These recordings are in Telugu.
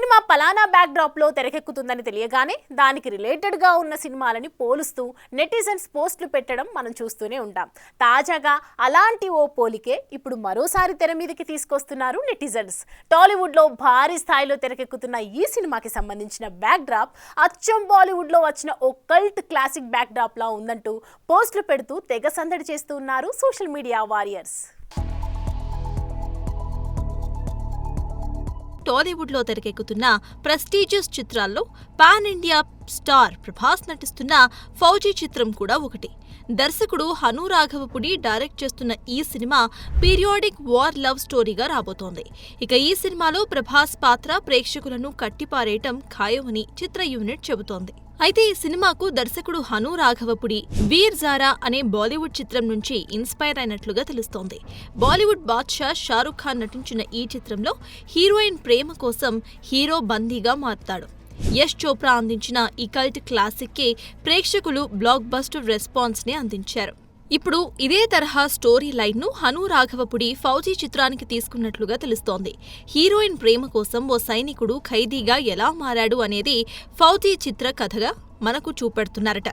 సినిమా పలానా బ్యాక్ డ్రాప్ లో తెరకెక్కుతుందని తెలియగానే దానికి రిలేటెడ్ గా ఉన్న సినిమాలని పోలుస్తూ నెటిజన్స్ పోస్టులు పెట్టడం మనం చూస్తూనే ఉంటాం. తాజాగా అలాంటి ఓ పోలికే ఇప్పుడు మరోసారి తెర మీదకి తీసుకొస్తున్నారు నెటిజన్స్. టాలీవుడ్ లో భారీ స్థాయిలో తెరకెక్కుతున్న ఈ సినిమాకి సంబంధించిన బ్యాక్ డ్రాప్ అచ్చం బాలీవుడ్ లో వచ్చిన ఓ కల్ట్ క్లాసిక్ బ్యాక్ డ్రాప్ లా ఉందంటూ పోస్టులు పెడుతూ తెగ సందడి చేస్తూ ఉన్నారు సోషల్ మీడియా వారియర్స్. టాలీవుడ్ లో తెరకెక్కుతున్న ప్రెస్టీజియస్ చిత్రాల్లో పాన్ ఇండియా స్టార్ ప్రభాస్ నటిస్తున్న ఫౌజీ చిత్రం కూడా ఒకటి. దర్శకుడు హను రాఘవపుడి డైరెక్ట్ చేస్తున్న ఈ సినిమా పీరియాడిక్ వార్ లవ్ స్టోరీగా రాబోతోంది. ఇక ఈ సినిమాలో ప్రభాస్ పాత్ర ప్రేక్షకులను కట్టిపారేయటం ఖాయమని చిత్ర యూనిట్ చెబుతోంది. అయితే ఈ సినిమాకు దర్శకుడు హను రాఘవపుడి వీర్ జారా అనే బాలీవుడ్ చిత్రం నుంచి ఇన్స్పైర్ అయినట్లుగా తెలుస్తోంది. బాలీవుడ్ బాద్షా షారుఖ్ ఖాన్ నటించిన ఈ చిత్రంలో హీరోయిన్ ప్రేమ కోసం హీరో బందీగా మారుతాడు. యష్ చోప్రా అందించిన ఈ కల్ట్ క్లాసిక్ కి ప్రేక్షకులు బ్లాక్ బస్టర్ రెస్పాన్స్ ని అందించారు. ఇప్పుడు ఇదే తరహా స్టోరీ లైన్ ను హను రాఘవపుడి ఫౌజీ చిత్రానికి తీసుకున్నట్లుగా తెలుస్తోంది. హీరోయిన్ ప్రేమ కోసం ఓ సైనికుడు ఖైదీగా ఎలా మారాడు అనేది ఫౌజీ చిత్ర కథగా మనకు చూపెడుతున్నారట.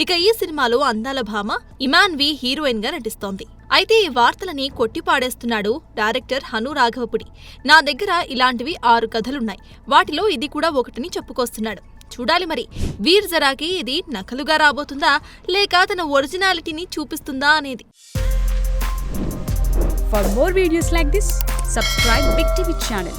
ఇక ఈ సినిమాలో అందాల భామ ఇమాన్వి హీరోయిన్ గా నటిస్తోంది. అయితే ఈ వార్తలని కొట్టిపాడేస్తున్నాడు డైరెక్టర్ హను రాఘవపుడి. నా దగ్గర ఇలాంటివి 6 కథలున్నాయి, వాటిలో ఇది కూడా ఒకటిని చెప్పుకొస్తున్నాడు. చూడాలి మరి వీర్ జరాకి ఇది నకలుగా రాబోతుందా లేక తన ఒరిజినాలిటీని చూపిస్తుందా అనేది. For more videos like this, subscribe Big TV channel.